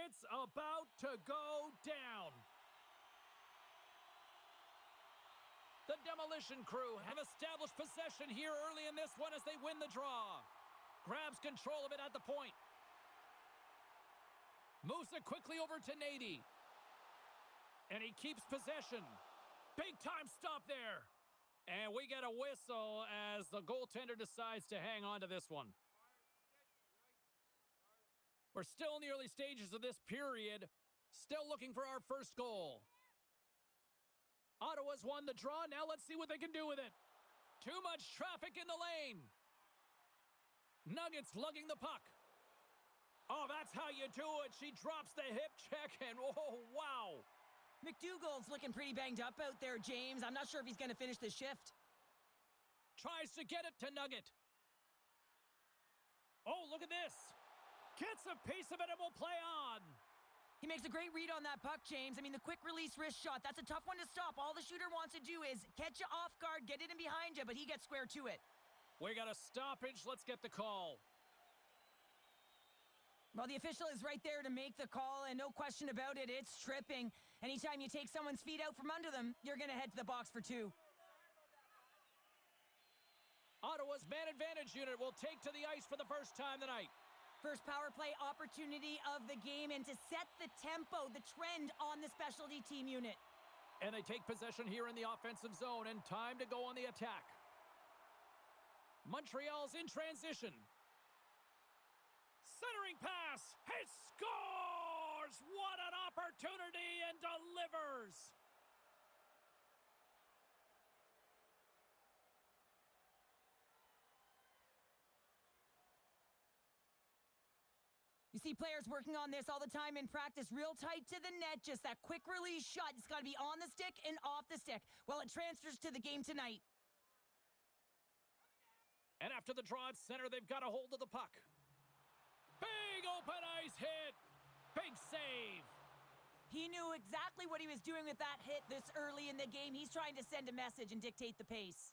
It's about to go down. The demolition crew have established possession here early in this one as they win the draw. Grabs control of it at the point. Moves it quickly over to Nady. And he keeps possession. Big time stop there. And we get a whistle as the goaltender decides to hang on to this one. We're still in the early stages of this period. Still looking for our first goal. Ottawa's won the draw. Now let's see what they can do with it. Too much traffic in the lane. Nuggets lugging the puck. Oh, that's how you do it. She drops the hip check and oh, wow. McDougall's looking pretty banged up out there, James. I'm not sure if he's going to finish the shift. Tries to get it to Nugget. Oh, look at this. Gets a piece of it and will play on. He makes a great read on that puck, James. I mean, the quick release wrist shot, that's a tough one to stop. All the shooter wants to do is catch you off guard, get it in behind you, but he gets square to it. We got a stoppage. Let's get the call. Well, the official is right there to make the call, and no question about it, it's tripping. Anytime you take someone's feet out from under them, you're going to head to the box for two. Ottawa's man advantage unit will take to the ice for the first time tonight. First power play opportunity of the game, and to set the tempo, the trend on the specialty team unit. And they take possession here in the offensive zone, and time to go on the attack. Montreal's in transition. Centering pass. He scores! What an opportunity, and delivers! You see players working on this all the time in practice, real tight to the net, just that quick release shot. It's got to be on the stick and off the stick. Well, it transfers to the game tonight. And after the draw at center, they've got a hold of the puck. Big open ice hit. Big save. He knew exactly what he was doing with that hit this early in the game. He's trying to send a message and dictate the pace.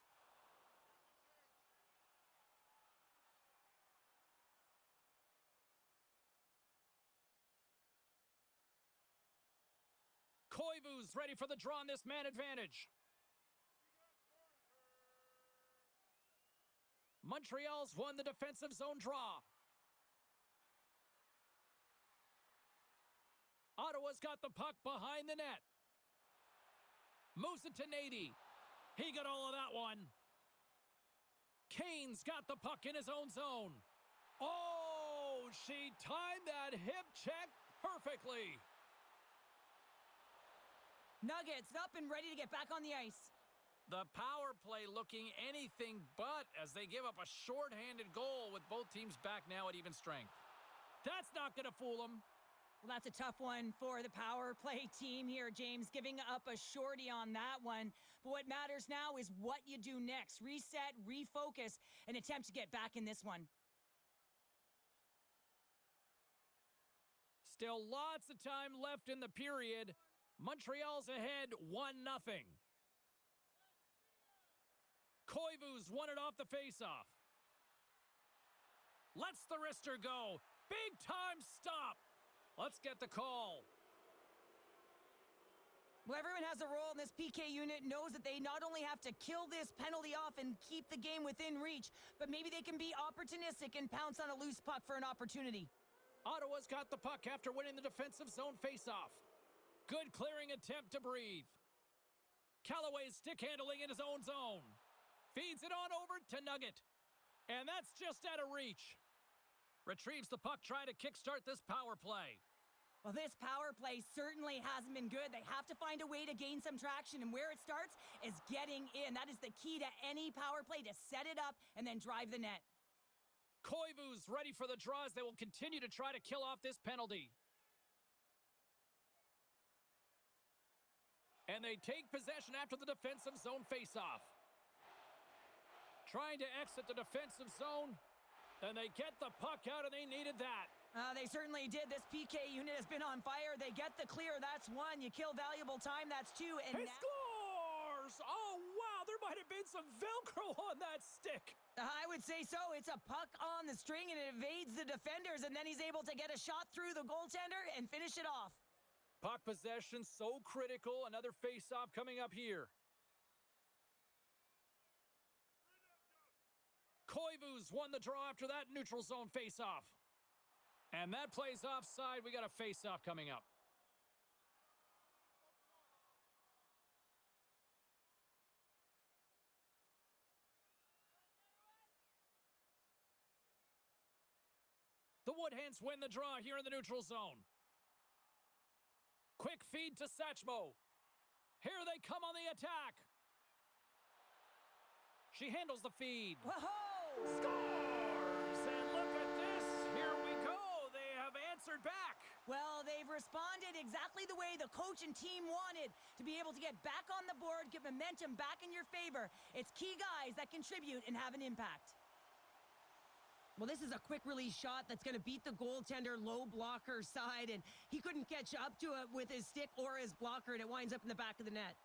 Koivu's ready for the draw on this man advantage. Montreal's won the defensive zone draw. Ottawa's got the puck behind the net. Moves it to Nady. He got all of that one. Kane's got the puck in his own zone. Oh, she timed that hip check perfectly. Nuggets up and ready to get back on the ice. The power play looking anything but as they give up a shorthanded goal with both teams back now at even strength. That's not going to fool them. Well, that's a tough one for the power play team here, James, giving up a shorty on that one. But what matters now is what you do next. Reset, refocus, and attempt to get back in this one. Still lots of time left in the period. Montreal's ahead 1-0. Koivu's won it off the faceoff. Lets the wrister go. Big time stop. Let's get the call. Well, everyone has a role in this PK unit, knows that they not only have to kill this penalty off and keep the game within reach, but maybe they can be opportunistic and pounce on a loose puck for an opportunity. Ottawa's got the puck after winning the defensive zone faceoff. Good clearing attempt to breathe. Callaway's stick handling in his own zone. Feeds it on over to Nugget. And that's just out of reach. Retrieves the puck, trying to kickstart this power play. Well, this power play certainly hasn't been good. They have to find a way to gain some traction, and where it starts is getting in. That is the key to any power play, to set it up and then drive the net. Koivu's ready for the draws. They will continue to try to kill off this penalty. And they take possession after the defensive zone faceoff. Trying to exit the defensive zone. And they get the puck out, and they needed that. They certainly did. This PK unit has been on fire. They get the clear. That's one. You kill valuable time. That's two. And he scores! scores! Oh, wow, there might have been some Velcro on that stick. I would say so. It's a puck on the string, and it evades the defenders, and then he's able to get a shot through the goaltender and finish it off. Puck possession so critical. Another face-off coming up here. Koivu's won the draw after that neutral zone face-off. And that plays offside. We got a face-off coming up. The Woodhens win the draw here in the neutral zone. Quick feed to Satchmo. Here they come on the attack. She handles the feed. Whoa! Scores! And look at this. Here we go. They have answered back. Well, they've responded exactly the way the coach and team wanted, to be able to get back on the board, get momentum back in your favor. It's key guys that contribute and have an impact. Well, this is a quick release shot that's going to beat the goaltender low blocker side, and he couldn't catch up to it with his stick or his blocker, and it winds up in the back of the net.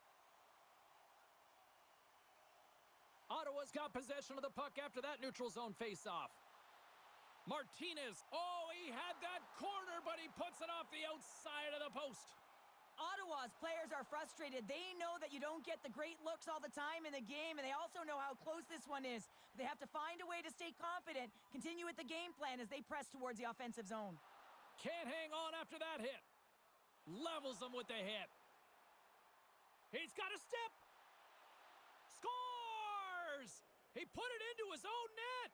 Ottawa's got possession of the puck after that neutral zone face-off. Martinez. Oh, he had that corner, but he puts it off the outside of the post. Ottawa's players are frustrated. They know that you don't get the great looks all the time in the game, and they also know how close this one is. They have to find a way to stay confident, continue with the game plan as they press towards the offensive zone. Can't hang on after that hit. Levels them with the hit. He's got a step. Scores! He put it into his own net.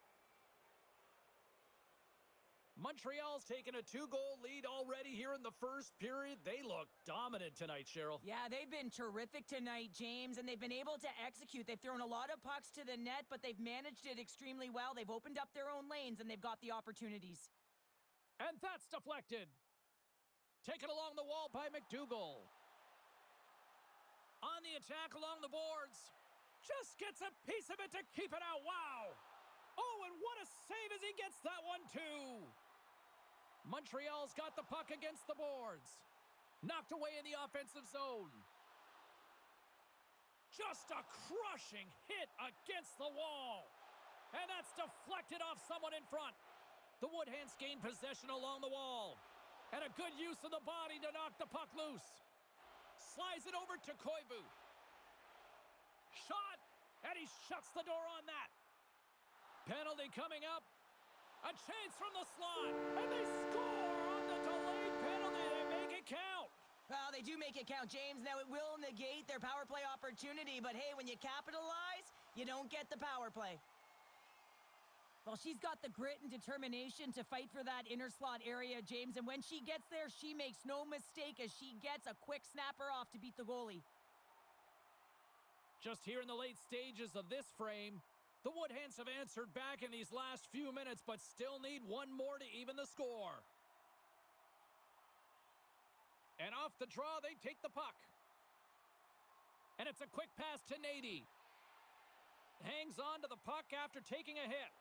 Montreal's taken a 2-goal lead already here in the first period. They look dominant tonight, Cheryl. Yeah, they've been terrific tonight, James, and they've been able to execute. They've thrown a lot of pucks to the net, but they've managed it extremely well. They've opened up their own lanes, and they've got the opportunities. And that's deflected. Taken along the wall by McDougall. On the attack along the boards. Just gets a piece of it to keep it out. Wow. Oh, and what a save as he gets that one, too. Montreal's got the puck against the boards. Knocked away in the offensive zone. Just a crushing hit against the wall. And that's deflected off someone in front. The Woodhens gain possession along the wall. And a good use of the body to knock the puck loose. Slides it over to Koivu. Shot, and he shuts the door on that. Penalty coming up. A chance from the slot, and they score on the delayed penalty. They make it count. Well, they do make it count, James. Now, it will negate their power play opportunity, but hey, when you capitalize, you don't get the power play. Well, she's got the grit and determination to fight for that inner slot area, James, and when she gets there, she makes no mistake as she gets a quick snapper off to beat the goalie. Just here in the late stages of this frame, the Woodhens have answered back in these last few minutes, but still need one more to even the score. And off the draw, they take the puck. And it's a quick pass to Nady. Hangs on to the puck after taking a hit.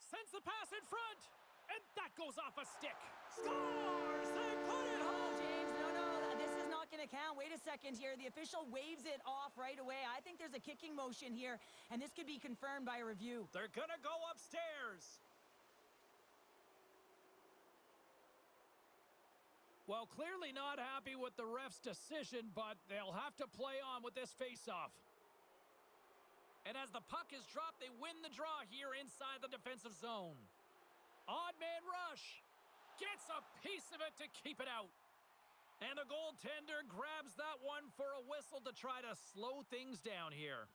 Sends the pass in front, and that goes off a stick. Scores! They put it home! James, no, this is not going to count. Wait a second here. The official waves it off right away. I think there's a kicking motion here, and this could be confirmed by a review. They're going to go upstairs. Well, clearly not happy with the ref's decision, but they'll have to play on with this faceoff. And as the puck is dropped, they win the draw here inside the defensive zone. Odd man rush. Gets a piece of it to keep it out. And the goaltender grabs that one for a whistle to try to slow things down here.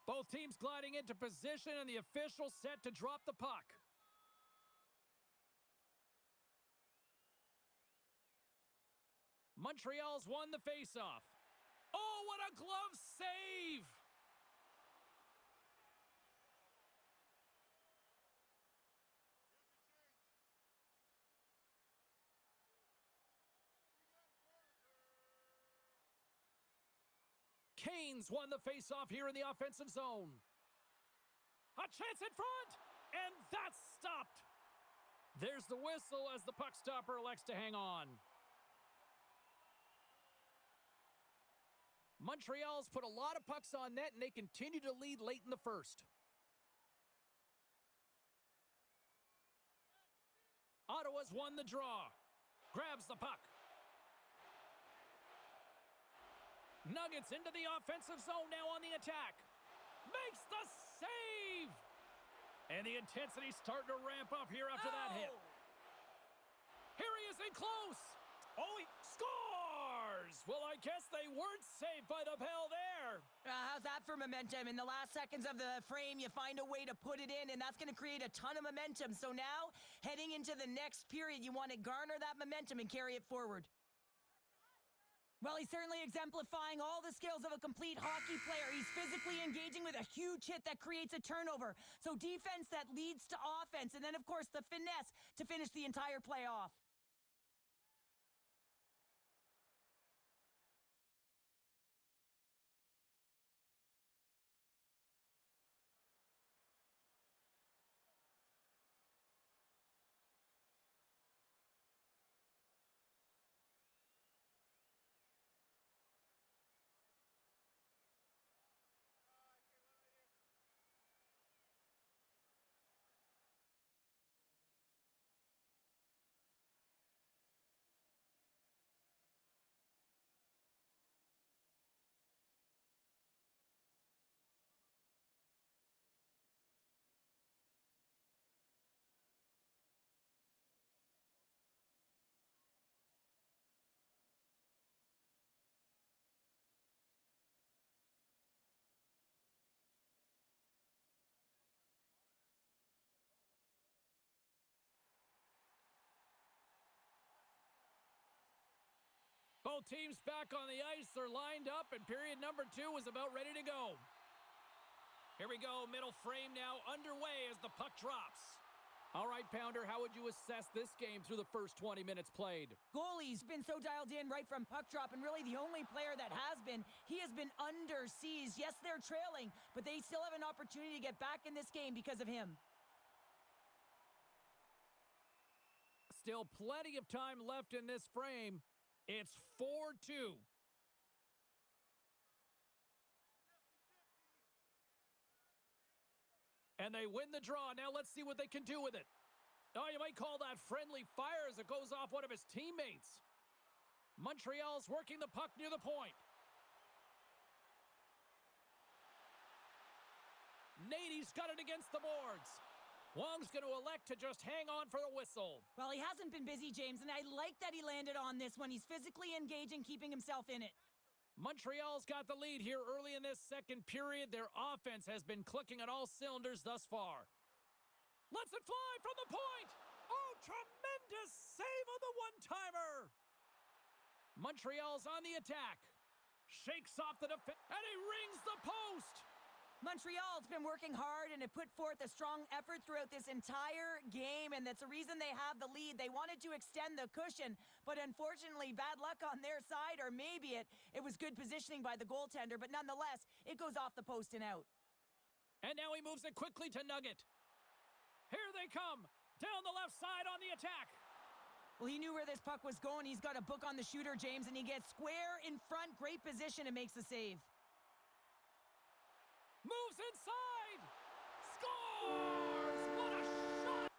Both teams gliding into position, and the official set to drop the puck. Montreal's won the faceoff. Oh, what a glove save! Canes won the faceoff here in the offensive zone. A chance in front, and that's stopped. There's the whistle as the puck stopper elects to hang on. Montreal's put a lot of pucks on net, and they continue to lead late in the first. Ottawa's won the draw. Grabs the puck. Nuggets into the offensive zone now on the attack. Makes the save! And the intensity's starting to ramp up here after that hit. Here he is in close. Oh, he scores! Well, I guess they weren't saved by the bell there. How's that for momentum? In the last seconds of the frame, you find a way to put it in, and that's going to create a ton of momentum. So now, heading into the next period, you want to garner that momentum and carry it forward. Well, he's certainly exemplifying all the skills of a complete hockey player. He's physically engaging with a huge hit that creates a turnover. So defense that leads to offense, and then, of course, the finesse to finish the entire play off. Both teams back on the ice. They're lined up, and period number 2 is about ready to go. Here we go. Middle frame now underway as the puck drops. All right, Pounder, how would you assess this game through the first 20 minutes played? Goalie's been so dialed in right from puck drop, and really the only player that has been, he has been under siege. Yes, they're trailing, but they still have an opportunity to get back in this game because of him. Still plenty of time left in this frame. It's 4-2. And they win the draw. Now let's see what they can do with it. Oh, you might call that friendly fire as it goes off one of his teammates. Montreal's working the puck near the point. Nady's got it against the boards. Wong's going to elect to just hang on for the whistle. Well, he hasn't been busy, James, and I like that he landed on this one. He's physically engaging, keeping himself in it. Montreal's got the lead here early in this second period. Their offense has been clicking on all cylinders thus far. Lets it fly from the point. Oh, tremendous save on the one-timer. Montreal's on the attack. Shakes off the defense, and he rings the post. Montreal's been working hard and have put forth a strong effort throughout this entire game, and that's the reason they have the lead. They wanted to extend the cushion, but unfortunately, bad luck on their side, or maybe it was good positioning by the goaltender, but nonetheless, it goes off the post and out. And now he moves it quickly to Nugget. Here they come, down the left side on the attack. Well, he knew where this puck was going. He's got a book on the shooter, James, and he gets square in front, great position, and makes the save. Moves inside! Scores! What a shot!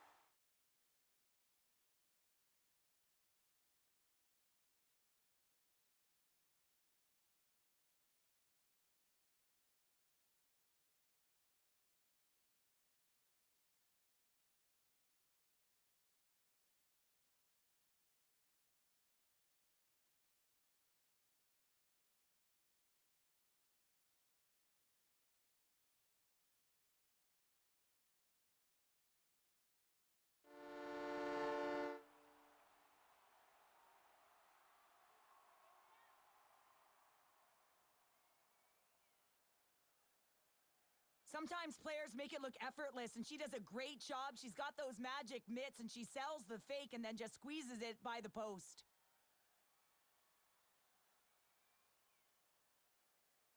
Sometimes players make it look effortless, and she does a great job. She's got those magic mitts, and she sells the fake and then just squeezes it by the post.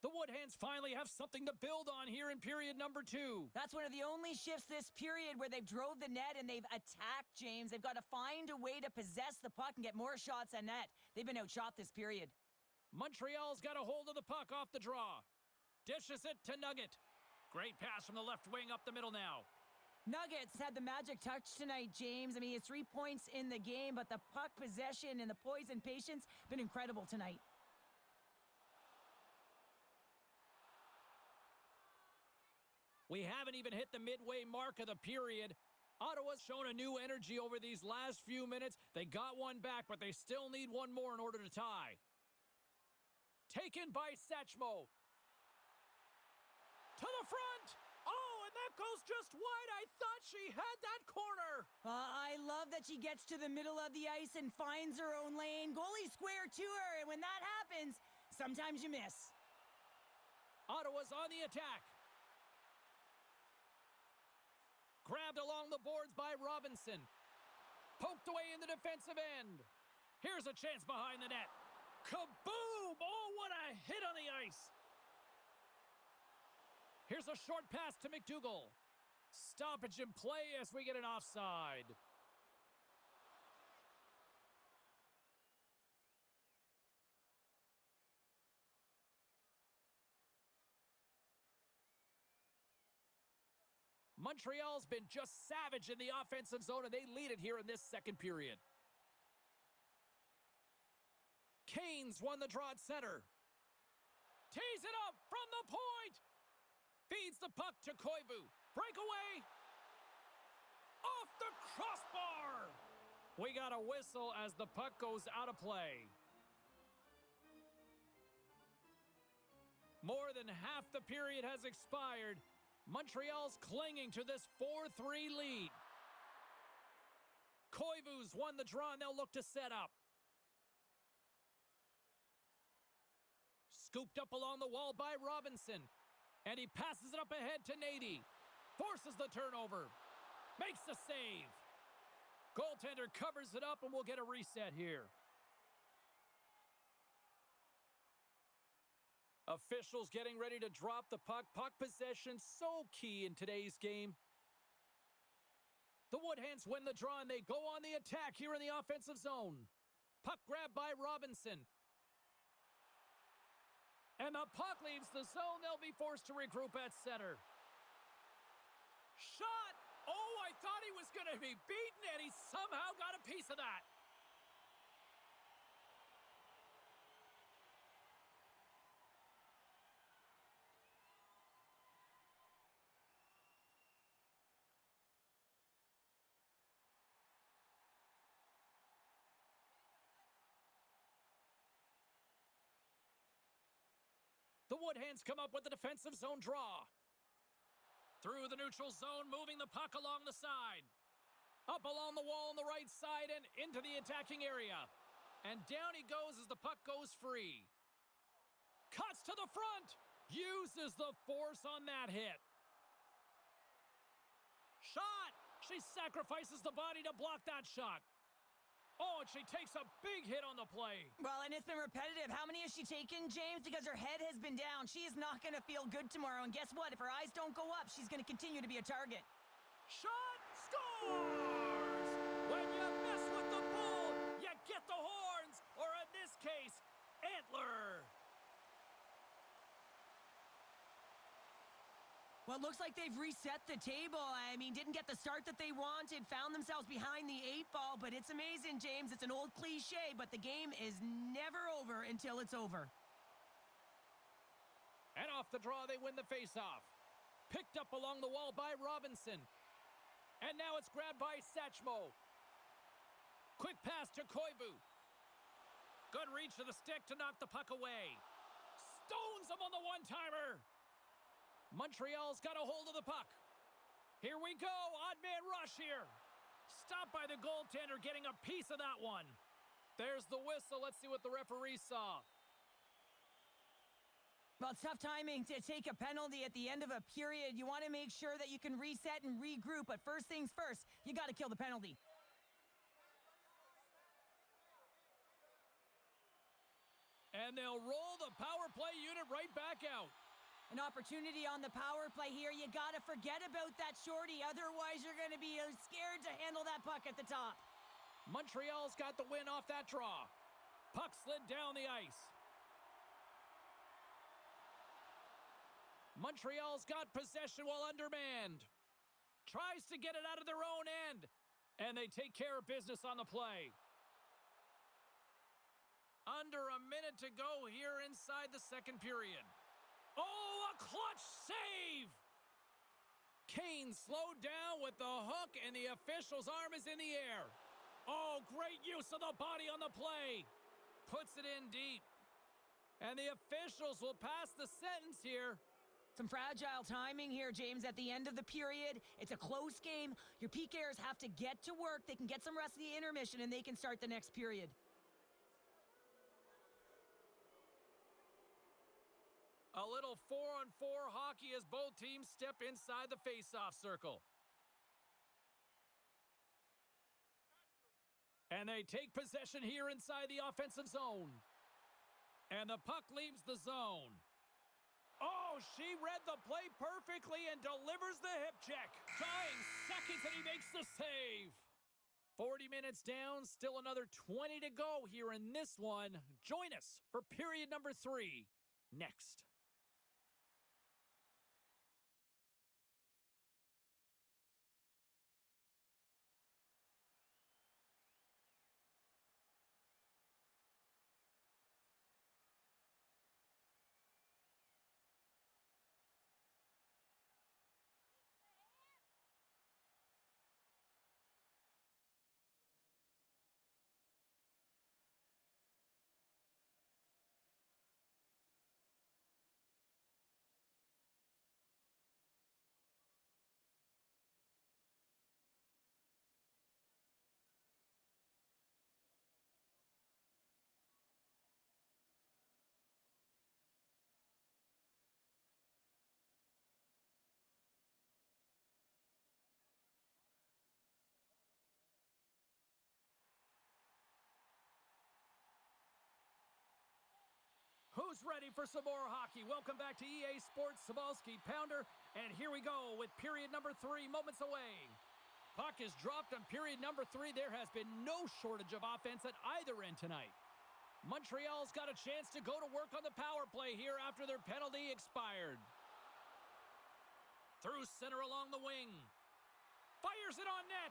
The Woodhands finally have something to build on here in period number 2. That's one of the only shifts this period where they've drove the net and they've attacked, James. They've got to find a way to possess the puck and get more shots on net. They've been outshot this period. Montreal's got a hold of the puck off the draw. Dishes it to Nugget. Great pass from the left wing up the middle now. Nuggets had the magic touch tonight, James. I mean, it's 3 points in the game, but the puck possession and the poise and patience been incredible tonight. We haven't even hit the midway mark of the period. Ottawa's shown a new energy over these last few minutes. They got one back, but they still need one more in order to tie. Taken by Satchmo. To the front! Oh, and that goes just wide. I thought she had that corner. I love that she gets to the middle of the ice and finds her own lane. Goalie square to her, and when that happens, sometimes you miss. Ottawa's on the attack. Grabbed along the boards by Robinson. Poked away in the defensive end. Here's a chance behind the net. Kaboom! Oh, what a hit on the ice. Here's a short pass to McDougall. Stoppage in play as we get an offside. Montreal's been just savage in the offensive zone, and they lead it here in this second period. Canes won the draw at center. Tees it up from the point. Feeds the puck to Koivu. Breakaway. Off the crossbar. We got a whistle as the puck goes out of play. More than half the period has expired. Montreal's clinging to this 4-3 lead. Koivu's won the draw, and they'll look to set up. Scooped up along the wall by Robinson. And he passes it up ahead to Nady. Forces the turnover. Makes the save. Goaltender covers it up, and we'll get a reset here. Officials getting ready to drop the puck. Puck possession so key in today's game. The Woodhens win the draw, and they go on the attack here in the offensive zone. Puck grabbed by Robinson. And the puck leaves the zone. They'll be forced to regroup at center. Shot! Oh, I thought he was going to be beaten, and he somehow got a piece of that. The Woodhens come up with the defensive zone draw. Through the neutral zone, moving the puck along the side. Up along the wall on the right side and into the attacking area. And down he goes as the puck goes free. Cuts to the front. Uses the force on that hit. Shot! She sacrifices the body to block that shot. Oh, and she takes a big hit on the play. Well, and it's been repetitive. How many has she taken, James? Because her head has been down. She is not going to feel good tomorrow. And guess what? If her eyes don't go up, she's going to continue to be a target. Shot! Scores! When you mess with the bull, you get the horns, or in this case, antler. Well, it looks like they've reset the table. I mean, didn't get the start that they wanted, found themselves behind the 8 ball, but it's amazing, James. It's an old cliche, but the game is never over until it's over. And off the draw, they win the faceoff. Picked up along the wall by Robinson. And now it's grabbed by Satchmo. Quick pass to Koivu. Good reach to the stick to knock the puck away. Stones him on the one-timer. Montreal's got a hold of the puck. Here we go, odd man rush here. Stopped by the goaltender, getting a piece of that one. There's the whistle. Let's see what the referee saw. Well, it's tough timing to take a penalty at the end of a period. You want to make sure that you can reset and regroup, but first things first, you got to kill the penalty. And they'll roll the power play unit right back out. An opportunity on the power play here. You got to forget about that shorty. Otherwise, you're going to be scared to handle that puck at the top. Montreal's got the win off that draw. Puck slid down the ice. Montreal's got possession while undermanned. Tries to get it out of their own end. And they take care of business on the play. Under a minute to go here inside the second period. Oh, a clutch save! Kane slowed down with the hook, and the official's arm is in the air. Oh, great use of the body on the play. Puts it in deep. And the officials will pass the sentence here. Some fragile timing here, James, at the end of the period. It's a close game. Your PKers have to get to work. They can get some rest of the intermission, and they can start the next period. A little 4-on-4 hockey as both teams step inside the face-off circle. And they take possession here inside the offensive zone. And the puck leaves the zone. Oh, she read the play perfectly and delivers the hip check. Dying seconds and he makes the save. 40 minutes down, still another 20 to go here in this one. Join us for period number 3 next. Who's ready for some more hockey? Welcome back to EA Sports Sabalski Pounder. And here we go with period number 3, moments away. Puck is dropped on period number 3. There has been no shortage of offense at either end tonight. Montreal's got a chance to go to work on the power play here after their penalty expired. Through center along the wing. Fires it on net.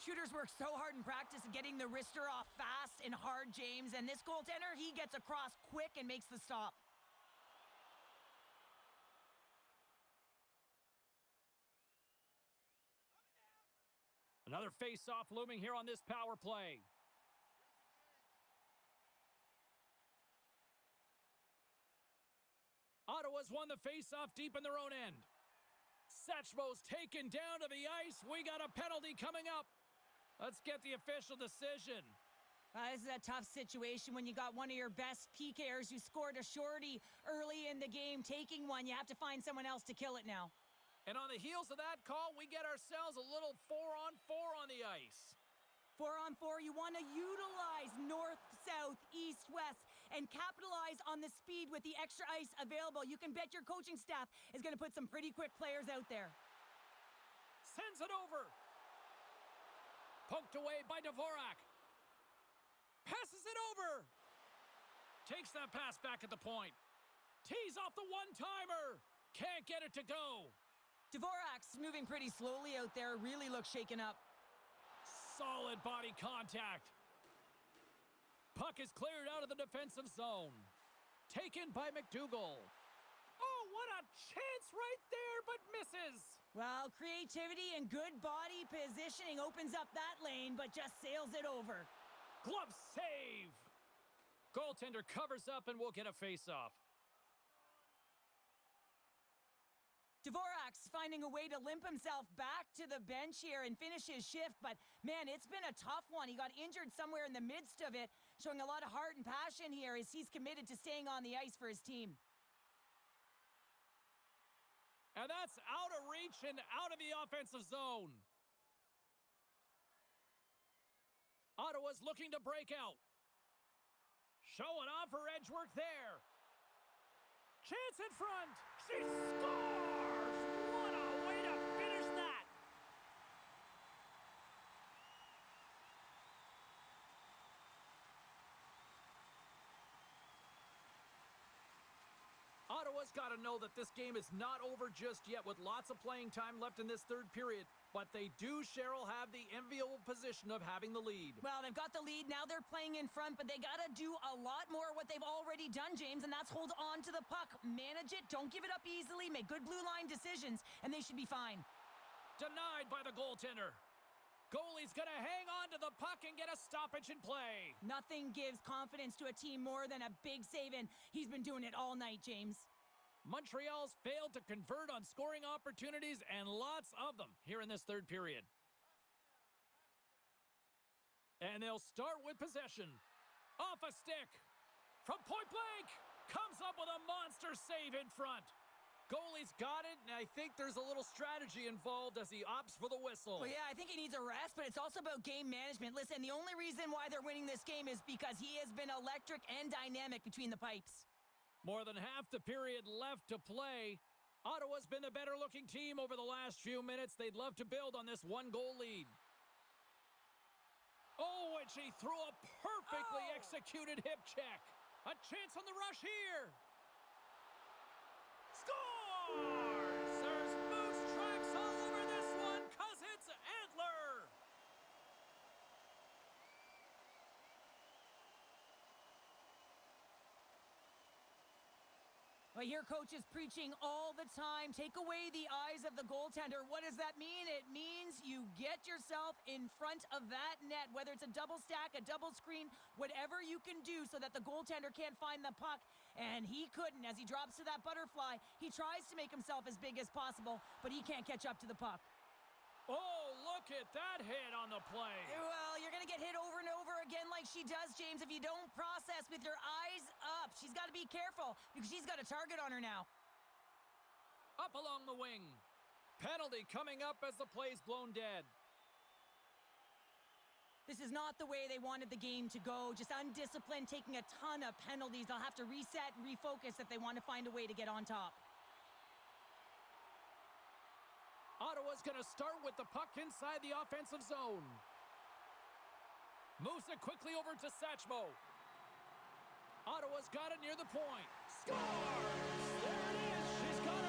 Shooters work so hard in practice at getting the wrister off fast and hard, James. And this goaltender, he gets across quick and makes the stop. Another face-off looming here on this power play. Ottawa's won the face-off deep in their own end. Satchmo's taken down to the ice. We got a penalty coming up. Let's get the official decision. This is a tough situation when you got one of your best PKers who scored a shorty early in the game taking one. You have to find someone else to kill it now. And on the heels of that call, we get ourselves a little 4-on-4 on the ice. 4-on-4, you want to utilize north, south, east, west, and capitalize on the speed with the extra ice available. You can bet your coaching staff is going to put some pretty quick players out there. Sends it over. Poked away by Dvorak. Passes it over. Takes that pass back at the point. Tees off the one-timer. Can't get it to go. Dvorak's moving pretty slowly out there. Really looks shaken up. Solid body contact. Puck is cleared out of the defensive zone. Taken by McDougall. Oh, what a chance right there, but misses. Well, creativity and good body positioning opens up that lane, but just sails it over. Glove save. Goaltender covers up and we'll get a face-off. Dvorak's finding a way to limp himself back to the bench here and finish his shift, but man, it's been a tough one. He got injured somewhere in the midst of it, showing a lot of heart and passion here as he's committed to staying on the ice for his team. And that's out of reach and out of the offensive zone. Ottawa's looking to break out. Showing off her edge work there. Chance in front. She scores! What a way to finish that! Ottawa Ottawa's got to know that this game is not over just yet with lots of playing time left in this third period. But they do, Cheryl, have the enviable position of having the lead. Well, they've got the lead. Now they're playing in front, but they got to do a lot more what they've already done, James, and that's hold on to the puck. Manage it. Don't give it up easily. Make good blue line decisions, and they should be fine. Denied by the goaltender. Goalie's going to hang on to the puck and get a stoppage in play. Nothing gives confidence to a team more than a big save, and he's been doing it all night, James. Montreal's failed to convert on scoring opportunities, and lots of them here in this third period. And they'll start with possession. Off a stick. From point blank. Comes up with a monster save in front. Goalie's got it, and I think there's a little strategy involved as he opts for the whistle. Well, yeah, I think he needs a rest, but it's also about game management. Listen, the only reason why they're winning this game is because he has been electric and dynamic between the pipes. More than half the period left to play. Ottawa's been the better-looking team over the last few minutes. They'd love to build on this one-goal lead. Oh, and she threw a perfectly executed hip check. A chance on the rush here. Scores! There's moose tracks all over this one, 'cause it's Antler. Well, your coach is preaching all the time. Take away the eyes of the goaltender. What does that mean? It means you get yourself in front of that net, whether it's a double stack, a double screen, whatever you can do so that the goaltender can't find the puck. And he couldn't. As he drops to that butterfly, he tries to make himself as big as possible, but he can't catch up to the puck. Oh, look at that hit on the play. Well, you're going to get hit over and over again like she does, James, if you don't process with your eyes up. She's got to be careful because she's got a target on her now. Up along the wing. Penalty coming up as the play's blown dead. This is not the way they wanted the game to go. Just undisciplined, taking a ton of penalties. They'll have to reset and refocus if they want to find a way to get on top. Ottawa's going to start with the puck inside the offensive zone. Moves it quickly over to Satchmo. Ottawa's got it near the point. Scores! There it is! She's got a